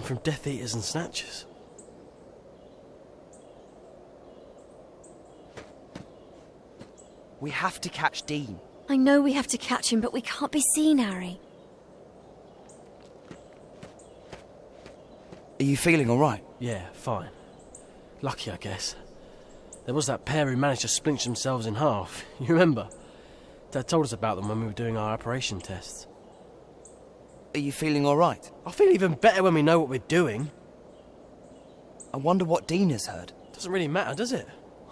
from Death Eaters and Snatchers. We have to catch Dean. I know we have to catch him, but we can't be seen, Harry. Are you feeling all right? Yeah, fine. Lucky, I guess. There was that pair who managed to splinch themselves in half. You remember? Dad told us about them when we were doing our operation tests. Are you feeling all right? I feel even better when we know what we're doing. I wonder what Dean has heard. Doesn't really matter, does it?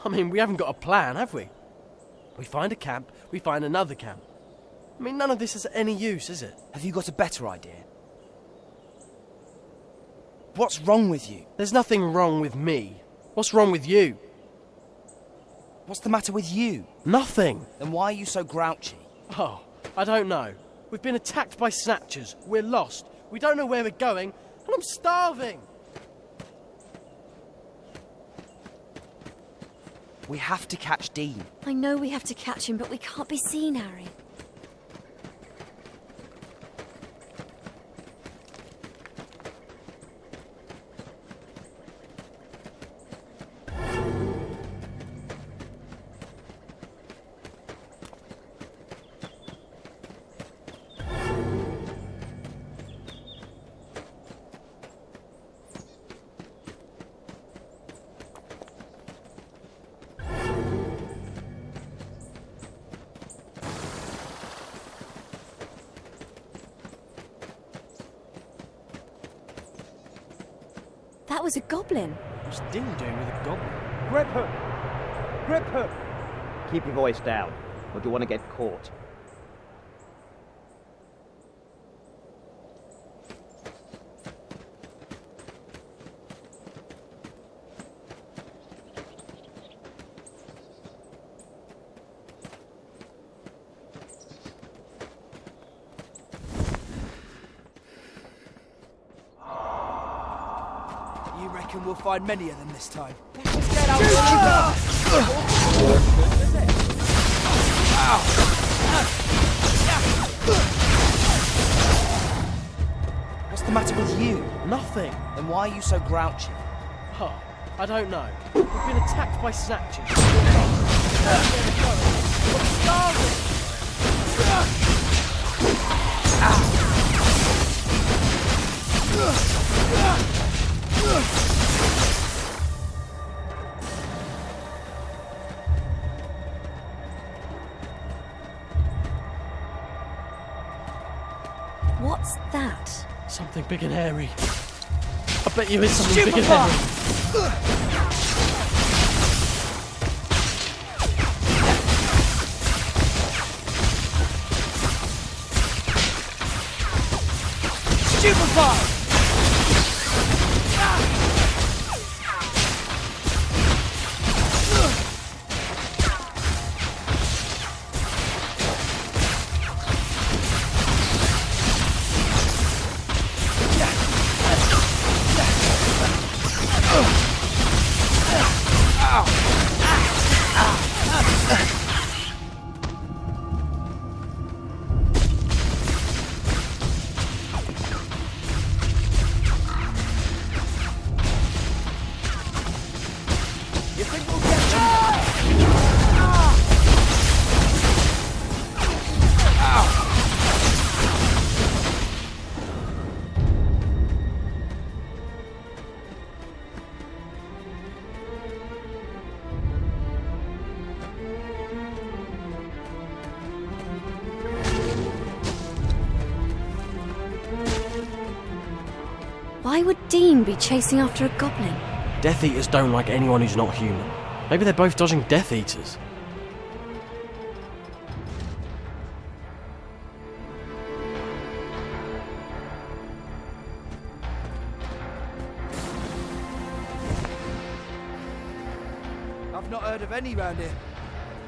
I mean, we haven't got a plan, have we? We find a camp, we find another camp. I mean, none of this is any use, is it? Have you got a better idea? What's wrong with you? There's nothing wrong with me. What's wrong with you? What's the matter with you? Nothing. Then why are you so grouchy? Oh, I don't know. We've been attacked by snatchers. We're lost. We don't know where we're going. And I'm starving. We have to catch Dean. I know we have to catch him, but we can't be seen, Harry. That was a goblin. What's Dean doing with a goblin? Grip her! Grip her! Keep your voice down, or do you want to get caught? You reckon we'll find many of them this time? What's the matter with you? Nothing. Then why are you so grouchy? Oh, I don't know. We've been attacked by snatchers. I'm starving. What's that? Something big and hairy. I bet you it's something big and hairy. Stupefy! You think we'll get Why would Dean be chasing after a goblin? Death Eaters don't like anyone who's not human. Maybe they're both dodging Death Eaters. I've not heard of any round here.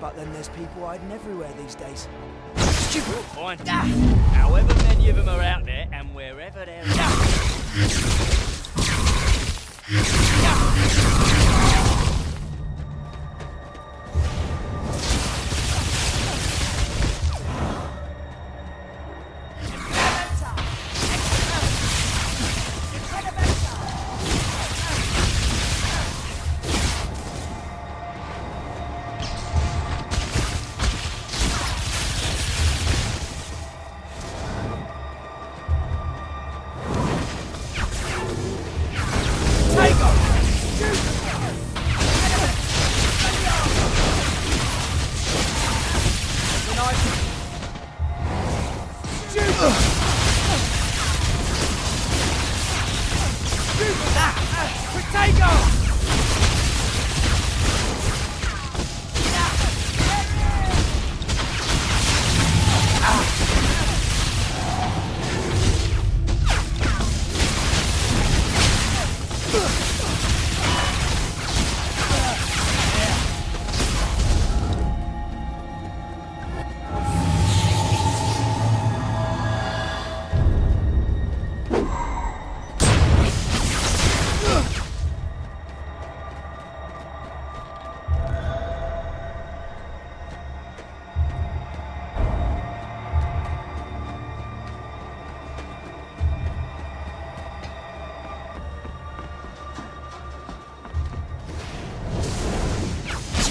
But then there's people hiding everywhere these days. Stupid! Fine. However many of them are out there, and wherever they're Take off!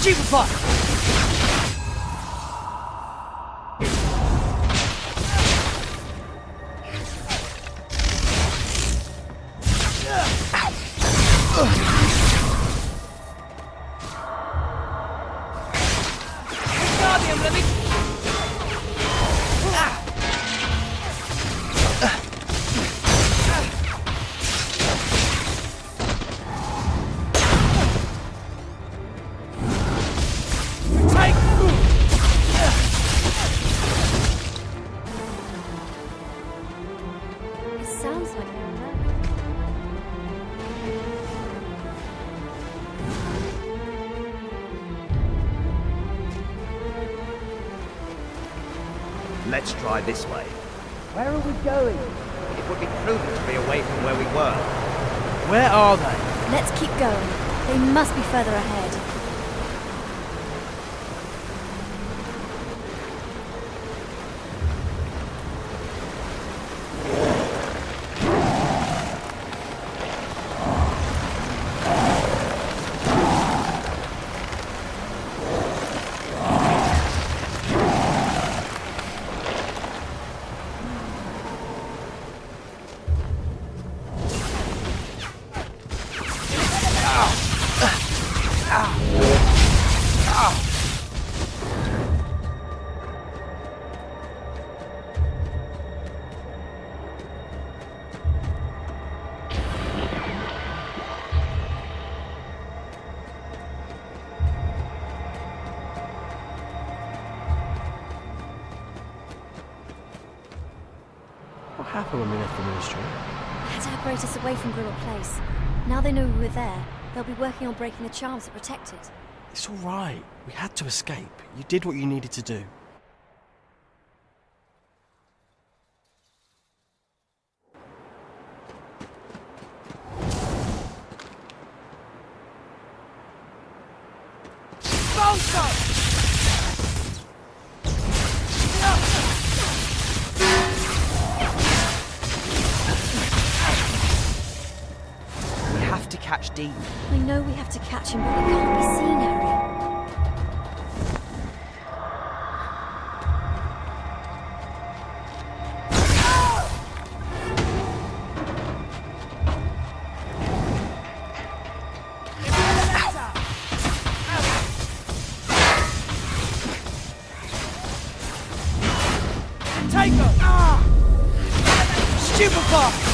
Stupefy! Guardian, let me... It sounds like they're alone. Let's try this way. Where are we going? It would be prudent to be away from where we were. Where are they? Let's keep going. They must be further ahead. What happened when we left the ministry? They had to separate us away from Grimmel Place. Now they know we were there. They'll be working on breaking the charms that protect it. It's all right. We had to escape. You did what you needed to do. We have to catch Dean. I know we have to catch him, but we can't be seen, Harry. Take her! Stupefy!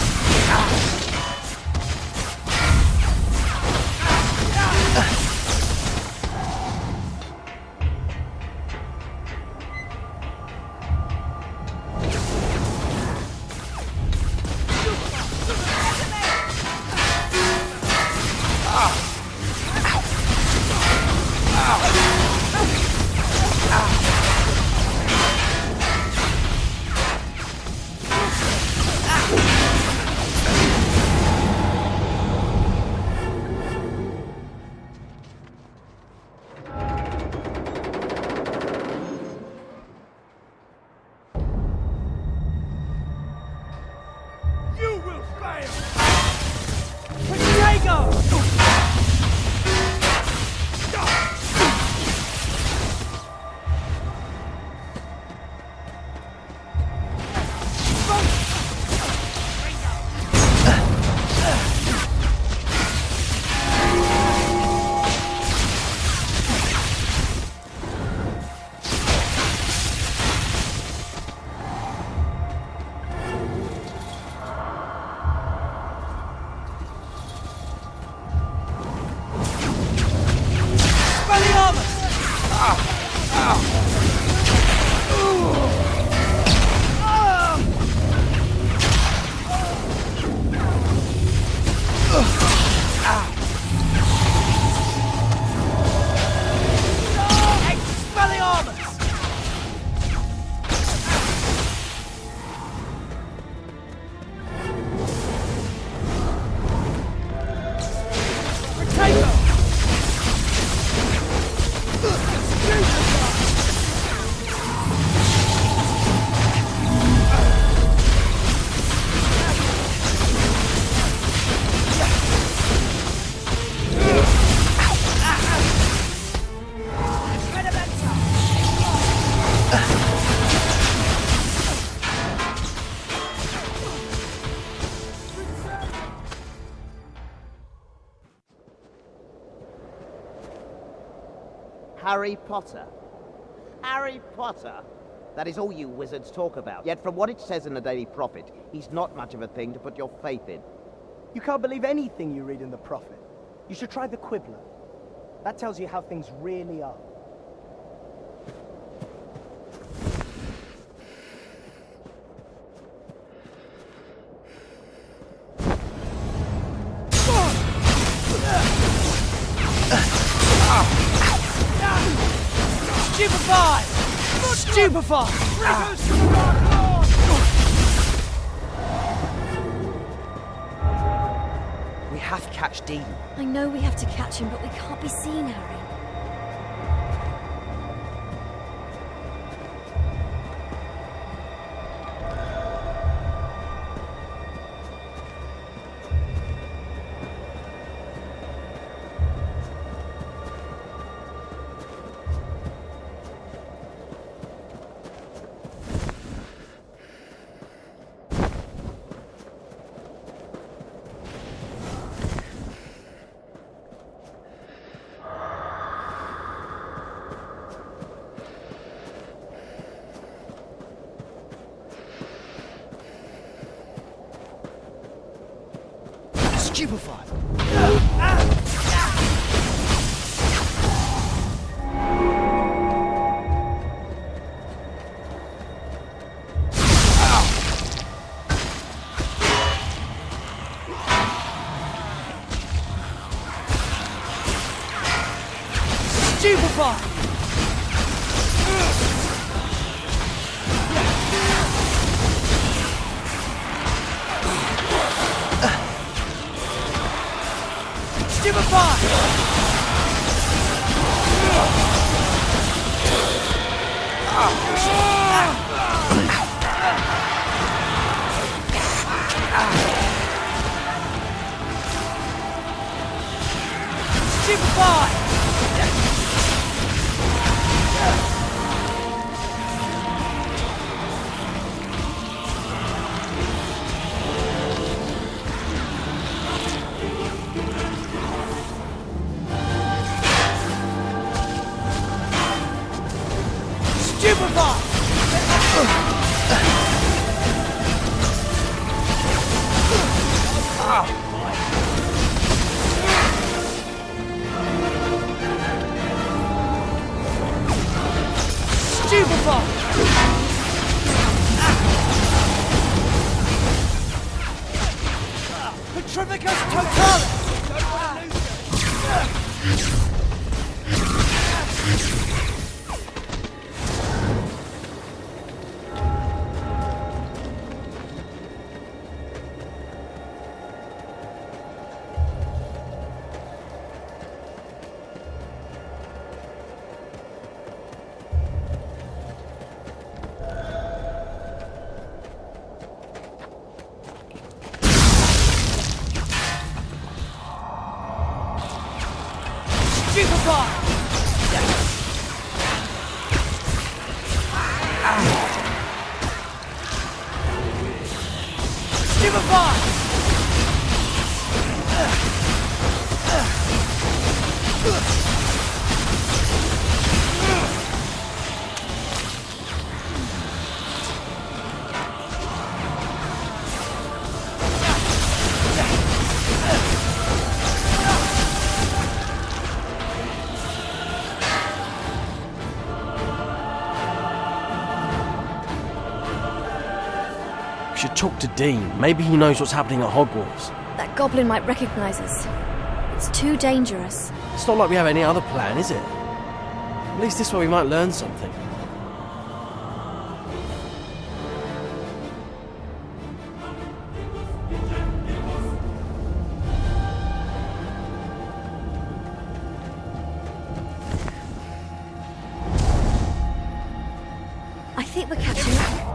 Harry Potter. Harry Potter? That is all you wizards talk about. Yet from what it says in the Daily Prophet, he's not much of a thing to put your faith in. You can't believe anything you read in the Prophet. You should try the Quibbler. That tells you how things really are. Stupefy! Stupefy! We have to catch Dean. I know we have to catch him, but we can't be seen, Harry. Stupefy! Stupefy! Petrificus totalis! We should talk to Dean. Maybe he knows what's happening at Hogwarts. That goblin might recognize us. It's too dangerous. It's not like we have any other plan, is it? At least this way we might learn something. I think we're catching up.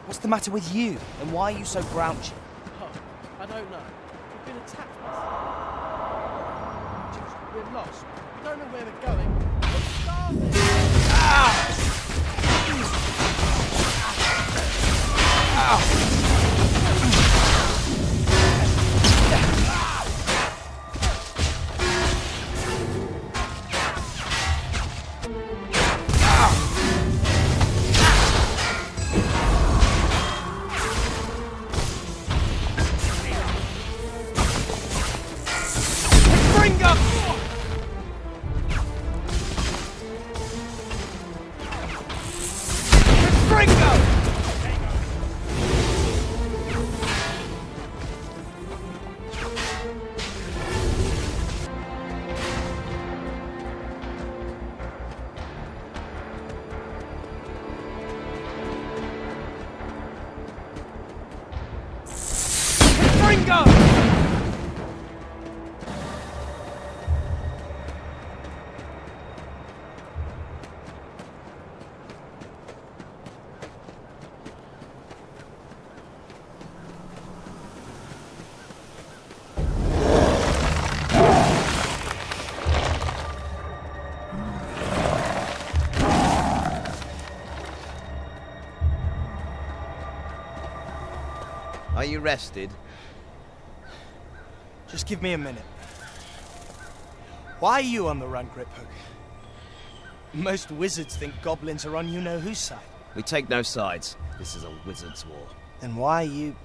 What's the matter with you? And why are you so grouchy? Oh, I don't know. We've been attacked. We're lost. We don't know where we're going. We're starving. Are you rested? Just give me a minute. Why are you on the run, Griphook? Most wizards think goblins are on you-know-whose side. We take no sides. This is a wizard's war. Then why are you...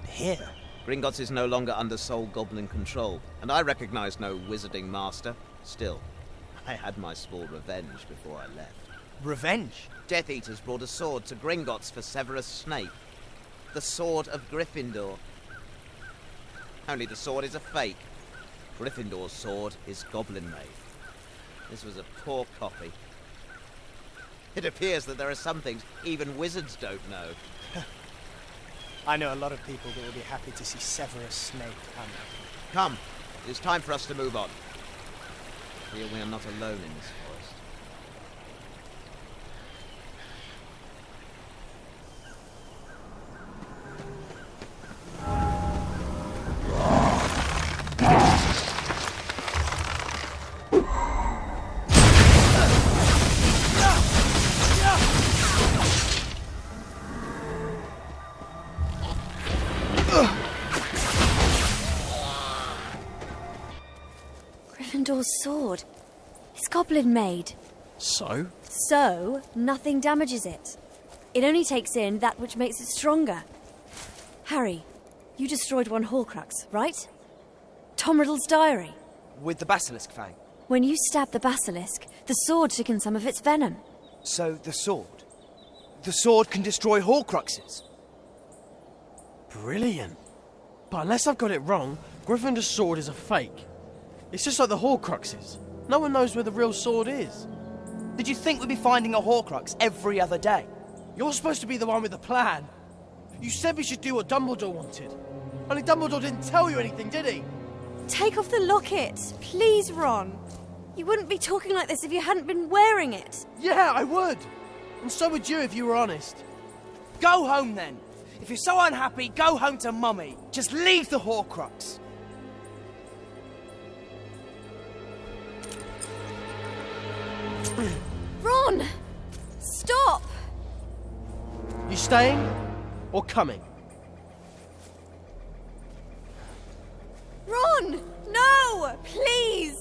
here? Gringotts is no longer under sole goblin control, and I recognize no wizarding master. Still, I had my small revenge before I left. Revenge? Death Eaters brought a sword to Gringotts for Severus Snape. The sword of Gryffindor. Only the sword is a fake. Gryffindor's sword is goblin-made. This was a poor copy. It appears that there are some things even wizards don't know. I know a lot of people that will be happy to see Severus Snape unhappy. Come, it is time for us to move on. I feel we are not alone in this forest. Gryffindor's sword. It's goblin-made. So? So, nothing damages it. It only takes in that which makes it stronger. Harry, you destroyed one Horcrux, right? Tom Riddle's diary. With the basilisk fang. When you stabbed the basilisk, the sword took in some of its venom. So, the sword. The sword can destroy Horcruxes. Brilliant. But unless I've got it wrong, Gryffindor's sword is a fake. It's just like the Horcruxes. No one knows where the real sword is. Did you think we'd be finding a Horcrux every other day? You're supposed to be the one with the plan. You said we should do what Dumbledore wanted. Only Dumbledore didn't tell you anything, did he? Take off the locket, please, Ron. You wouldn't be talking like this if you hadn't been wearing it. Yeah, I would. And so would you if you were honest. Go home then. If you're so unhappy, go home to Mummy. Just leave the Horcrux. Ron! Stop! You staying or coming? Ron! No! Please!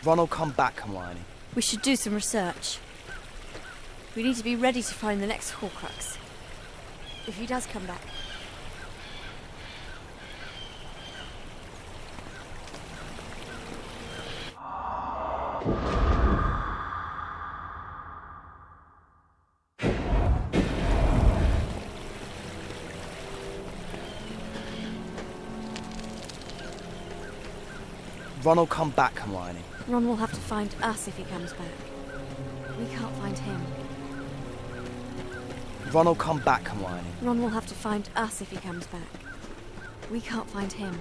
Ron will come back, Hermione. We should do some research. We need to be ready to find the next Horcrux. If he does come back. Ron will come back, Hermione. Ron will have to find us if he comes back. We can't find him. Ron will come back, Hermione. Ron will have to find us if he comes back. We can't find him.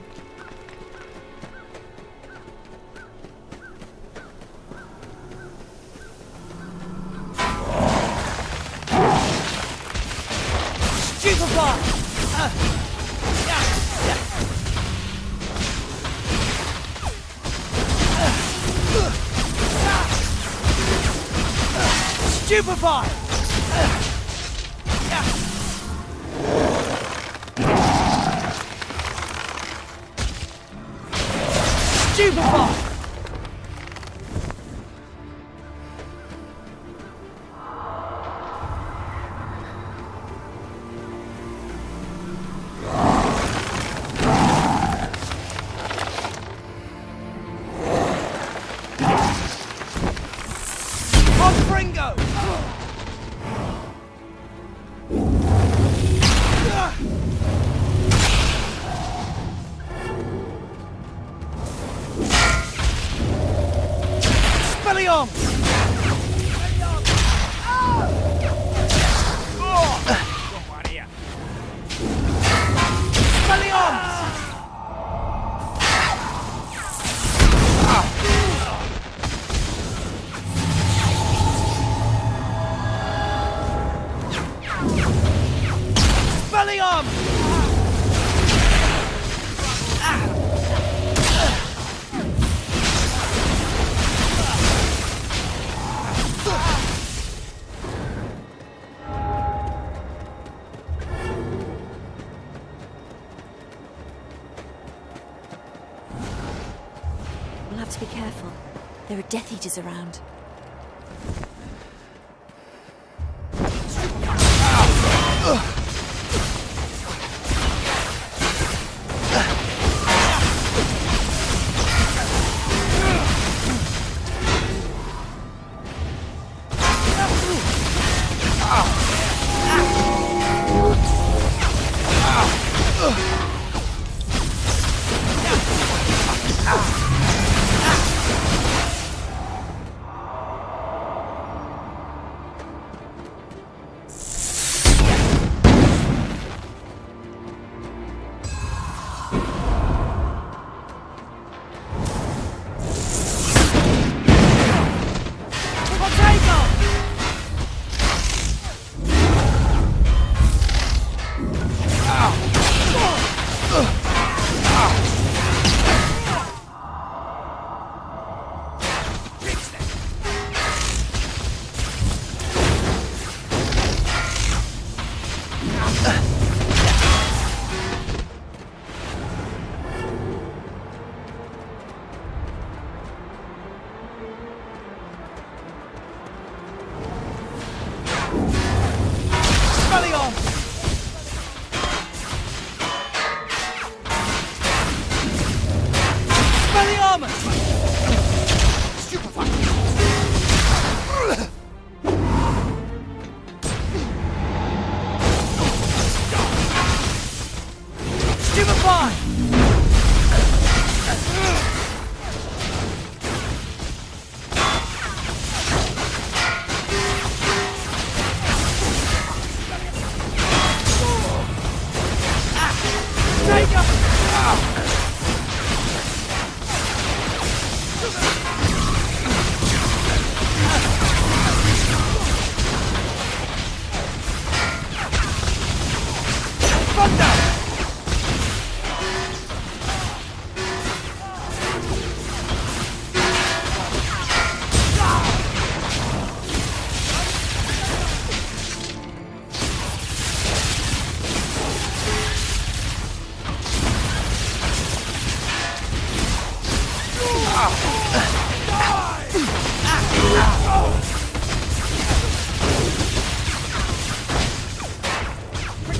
Stupefy! Stupefy! Stupefy! We'll have to be careful. There are Death Eaters around.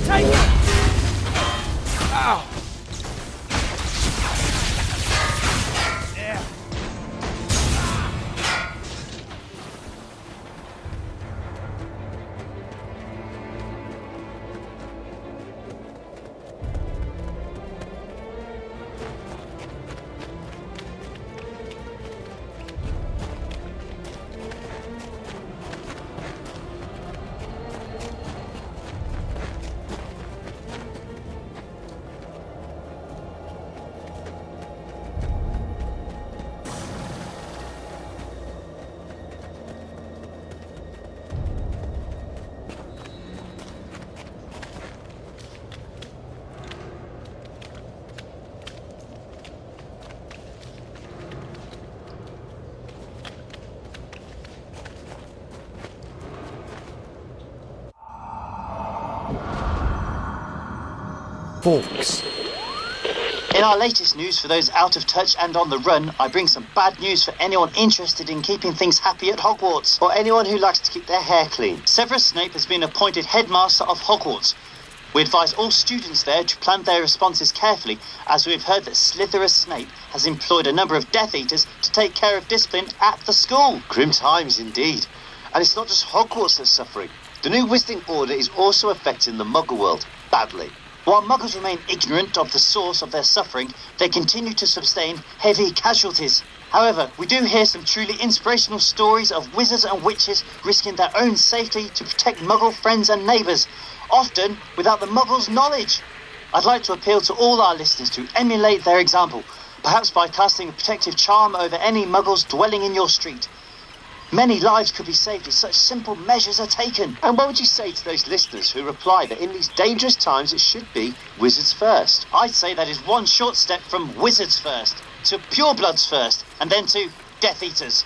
Take it! Ow! Yeah. Forks. In our latest news for those out of touch and on the run, I bring some bad news for anyone interested in keeping things happy at Hogwarts, or anyone who likes to keep their hair clean. Severus Snape has been appointed headmaster of Hogwarts. We advise all students there to plan their responses carefully, as we've heard that Slytherus Snape has employed a number of Death Eaters to take care of discipline at the school. Grim times indeed. And it's not just Hogwarts that's suffering. The new Wizarding Order is also affecting the Muggle world badly. While Muggles remain ignorant of the source of their suffering, they continue to sustain heavy casualties. However, we do hear some truly inspirational stories of wizards and witches risking their own safety to protect Muggle friends and neighbours, often without the Muggles' knowledge. I'd like to appeal to all our listeners to emulate their example, perhaps by casting a protective charm over any Muggles dwelling in your street. Many lives could be saved if such simple measures are taken. And what would you say to those listeners who reply that in these dangerous times it should be wizards first? I'd say that is one short step from wizards first, to purebloods first, and then to Death Eaters.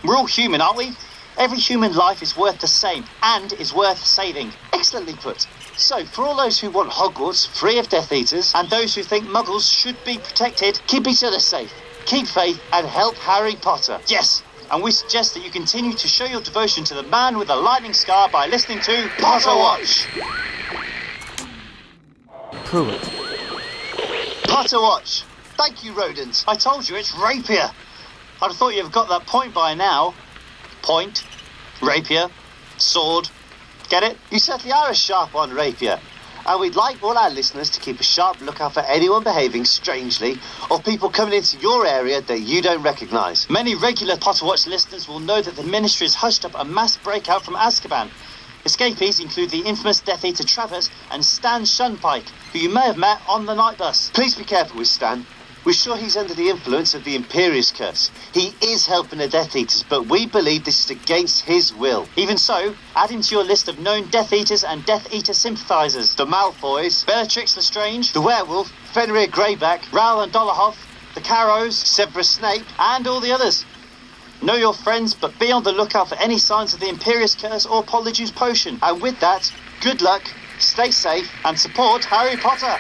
We're all human, aren't we? Every human life is worth the same, and is worth saving. Excellently put. So, for all those who want Hogwarts free of Death Eaters, And those who think Muggles should be protected, keep each other safe, keep faith, and help Harry Potter. yes, and we suggest that you continue to show your devotion to the man with the lightning scar by listening to Potter Watch! Pruitt. Potter Watch. Thank you, rodents. I told you it's rapier. I'd have thought you'd have got that point by now. Point, rapier, sword. Get it? You certainly are a sharp one, Rapier. And we'd like all our listeners to keep a sharp lookout for anyone behaving strangely or people coming into your area that you don't recognise. Many regular Potter Watch listeners will know that the Ministry has hushed up a mass breakout from Azkaban. Escapees include the infamous Death Eater Travers and Stan Shunpike, who you may have met on the night bus. Please be careful with Stan. We're sure he's under the influence of the Imperius Curse. He is helping the Death Eaters, but we believe this is against his will. Even so, add him to your list of known Death Eaters and Death Eater sympathisers. The Malfoys, Bellatrix Lestrange, the Werewolf, Fenrir Greyback, Raoul and Dolohov, the Carrows, Severus Snape, and all the others. Know your friends, but be on the lookout for any signs of the Imperius Curse or Polyjuice Potion. and with that, good luck, stay safe, And support Harry Potter.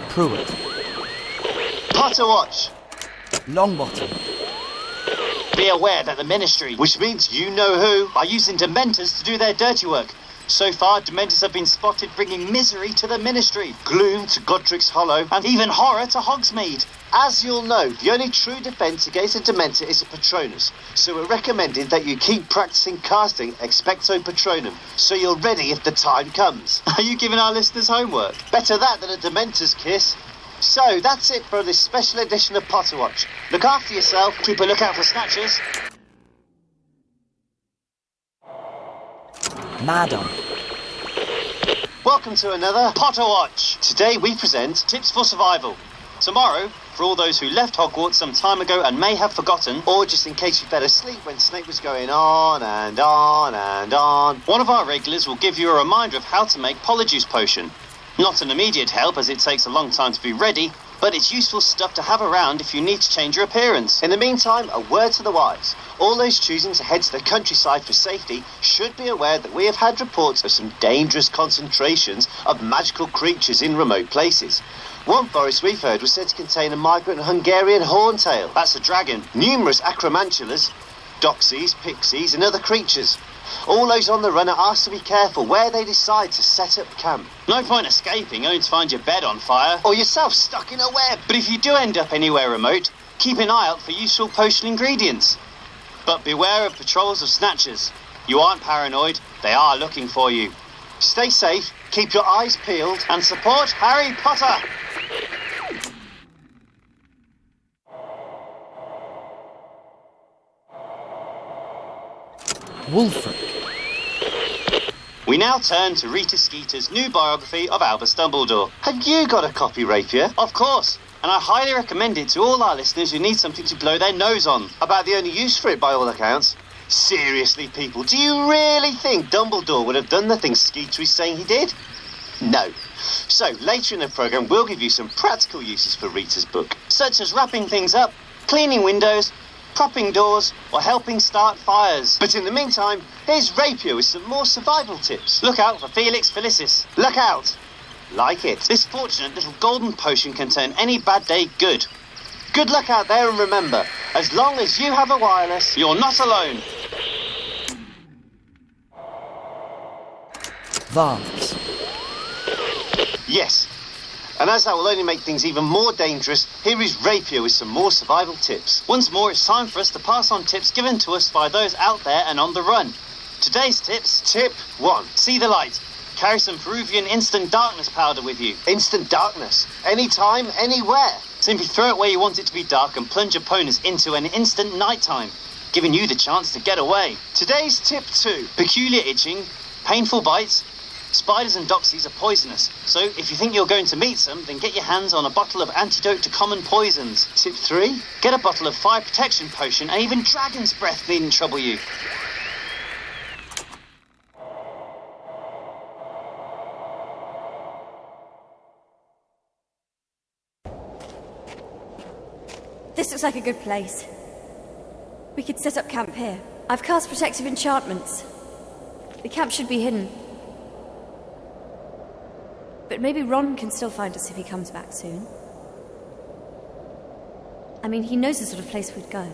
Pruitt. Potter Watch. Longbottom. Be aware that the Ministry, which means you know who. are using Dementors to do their dirty work. So far, Dementors have been spotted bringing misery to the Ministry, Gloom to Godric's Hollow. and even horror to Hogsmeade. As you'll know, the only true defence against a Dementor is a Patronus, so we're recommending that you keep practising casting Expecto Patronum, so you're ready if the time comes. Are you giving our listeners homework? Better that than a Dementor's kiss. So, that's it for this special edition of Potter Watch. Look after yourself, keep a lookout for snatchers. Madam. Welcome to another Potter Watch. Today we present Tips for Survival. Tomorrow, for all those who left Hogwarts some time ago and may have forgotten, Or just in case you fell asleep when Snape was going on and on and on. one of our regulars will give you a reminder of how to make Polyjuice Potion. Not an immediate help, as it takes a long time to be ready, but it's useful stuff to have around if you need to change your appearance. In the meantime, a word to the wise. All those choosing to head to the countryside for safety should be aware that we have had reports of some dangerous concentrations of magical creatures in remote places. One forest we've heard was said to contain a migrant Hungarian horntail. That's a dragon. Numerous acromantulas, doxies, pixies and other creatures. All those on the run are asked to be careful where they decide to set up camp. No point escaping only to find your bed on fire. Or yourself stuck in a web. But if you do end up anywhere remote, keep an eye out for useful potion ingredients. But beware of patrols of snatchers. You aren't paranoid, they are looking for you. Stay safe, keep your eyes peeled, And support Harry Potter! Wulfric. We now turn to Rita Skeeter's new biography of Albus Dumbledore. Have you got a copy, Rapier? Of course, and I highly recommend it to all our listeners who need something to blow their nose on. About the only use for it by all accounts. Seriously, people, do you really think Dumbledore would have done the things Skeeter is saying he did? No. So, later in the programme, we'll give you some practical uses for Rita's book. Such as wrapping things up, cleaning windows, propping doors, or helping start fires. But in the meantime, here's Rapier with some more survival tips. Look out for Felix Felicis. Look out! Like it. This fortunate little golden potion can turn any bad day good. Good luck out there, and remember, as long as you have a wireless, You're not alone. Vase. yes. And as that will only make things even more dangerous, here is Rapier with some more survival tips. Once more, it's time for us to pass on tips given to us by those out there and on the run. Today's tips: Tip 1. see the light. Carry some Peruvian instant darkness powder with you. Instant darkness. Anytime, anywhere. Simply throw it where you want it to be dark and plunge opponents into an instant nighttime, giving you the chance to get away. Today's Tip 2. Peculiar itching, painful bites. Spiders and doxies are poisonous, so if you think you're going to meet some, then get your hands on a bottle of antidote to common poisons. Tip 3. Get a bottle of fire protection potion, and even dragon's breath needn't trouble you. This looks like a good place. We could set up camp here. I've cast protective enchantments. The camp should be hidden. But maybe Ron can still find us if he comes back soon. I mean, he knows the sort of place we'd go.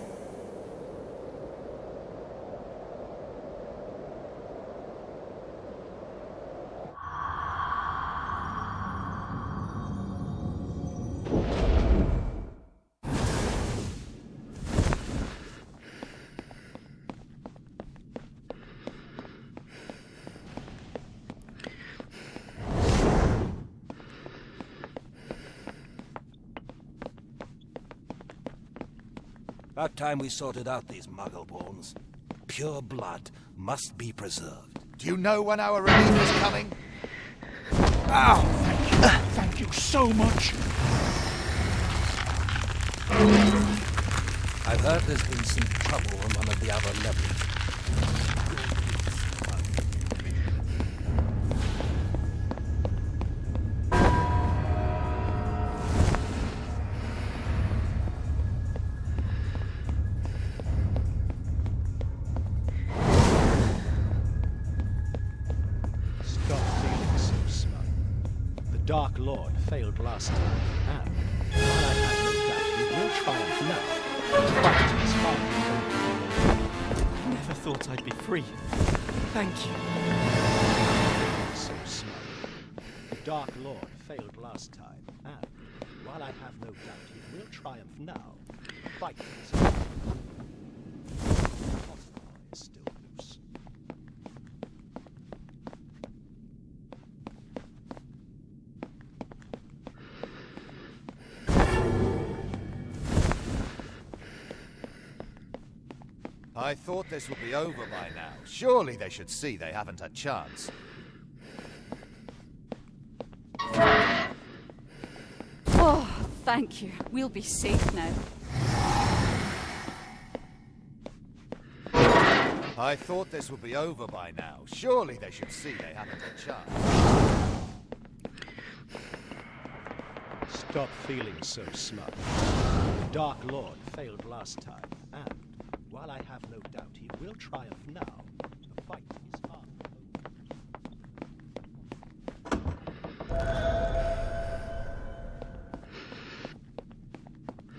About time we sorted out these muggle-borns. Pure blood must be preserved. Do you know when our relief is coming? Ow! Thank you so much! I've heard there's been some trouble on one of the other levels. Dark Lord failed last time, and while I have no doubt he will triumph now, despite his father. Never thought I'd be free. Thank you. So smug. The Dark Lord failed last time, and while I have no doubt he will triumph now, despite his father. Is still loose. I thought this would be over by now. Surely they should see they haven't a chance. Oh, thank you. We'll be safe now. I thought this would be over by now. Surely they should see they haven't a chance. Stop feeling so smug. The Dark Lord failed last time, and while I have no doubt he will triumph now, the fight is hard.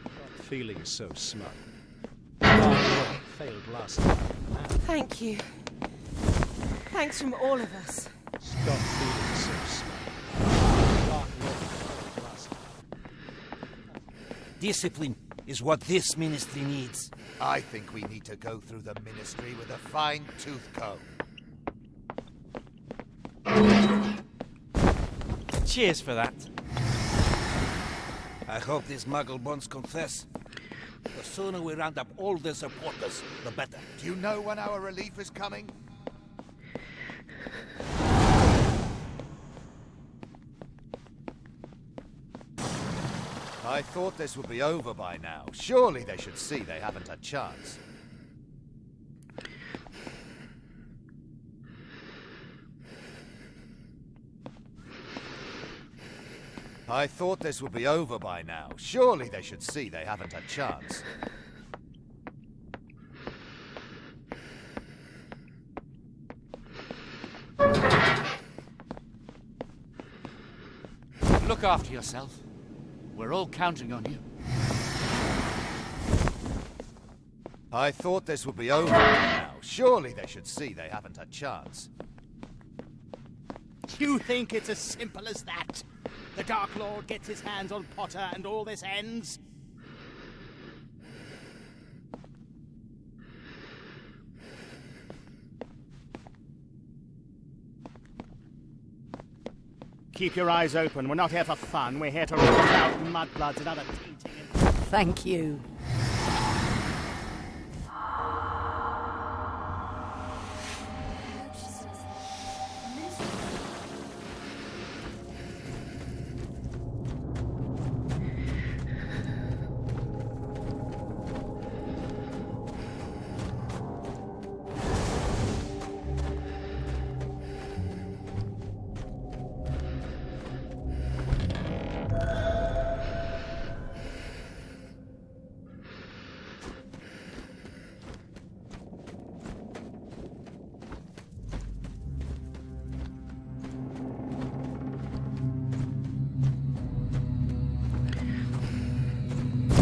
Stop feeling so smug. The Dark Lord failed last time, and Thank you. Thanks from all of us. stop feeling so smug. The Dark Lord failed last time. Discipline is what this ministry needs. I think we need to go through the ministry with a fine-tooth comb. Cheers for that. I hope these muggle bonds confess. The sooner we round up all their supporters, the better. Do you know when our relief is coming? I thought this would be over by now. Surely they should see they haven't a chance. I thought this would be over by now. Surely they should see they haven't a chance. Look after yourself. We're all counting on you. I thought this would be over by now. Surely they should see they haven't a chance. You think it's as simple as that? The Dark Lord gets his hands on Potter and all this ends? Keep your eyes open. We're not here for fun. We're here to root out mudbloods and other tainting. Thank you.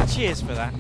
Cheers for that.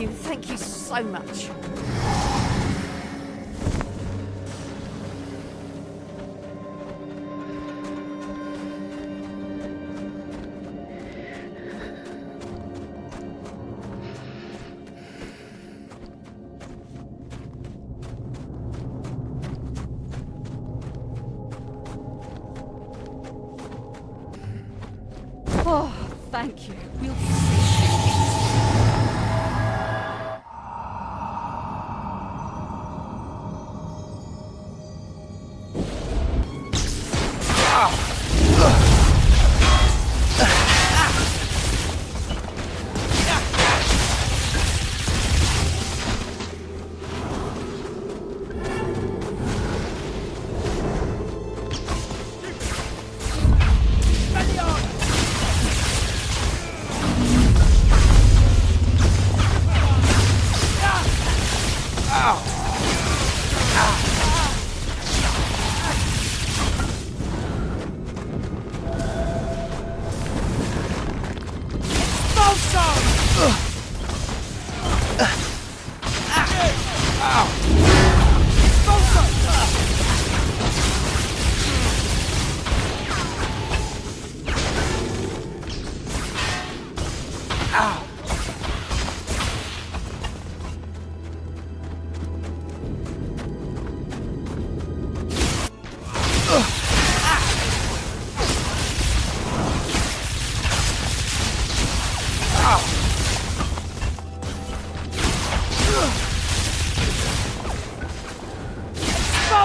Thank you so much. Oh, thank you. We'll be safe.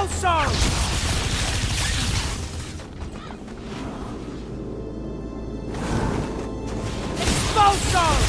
Expulso! Expulso!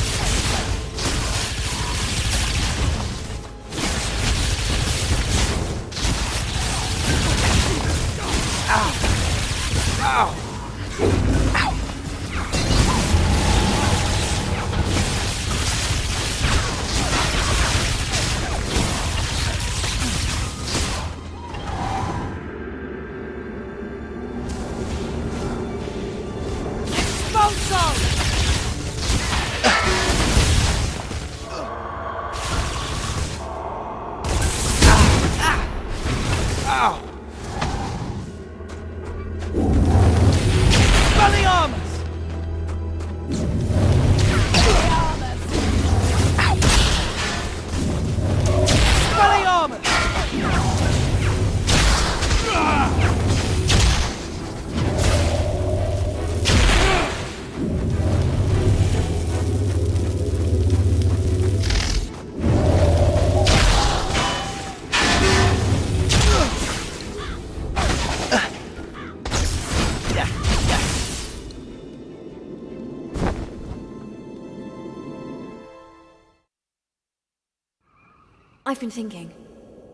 I've been thinking.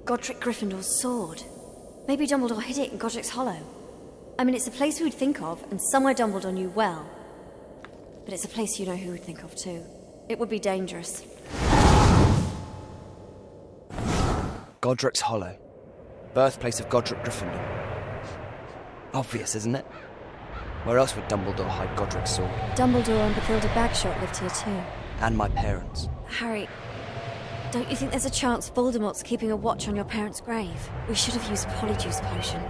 Godric Gryffindor's sword. Maybe Dumbledore hid it in Godric's Hollow. I mean, it's a place we would think of, and somewhere Dumbledore knew well. But it's a place you know who would think of too. It would be dangerous. Godric's Hollow. Birthplace of Godric Gryffindor. Obvious, isn't it? Where else would Dumbledore hide Godric's sword? Dumbledore and Bathilda Bagshot lived here too. And my parents. Harry, don't you think there's a chance Voldemort's keeping a watch on your parents' grave? We should have used Polyjuice Potion.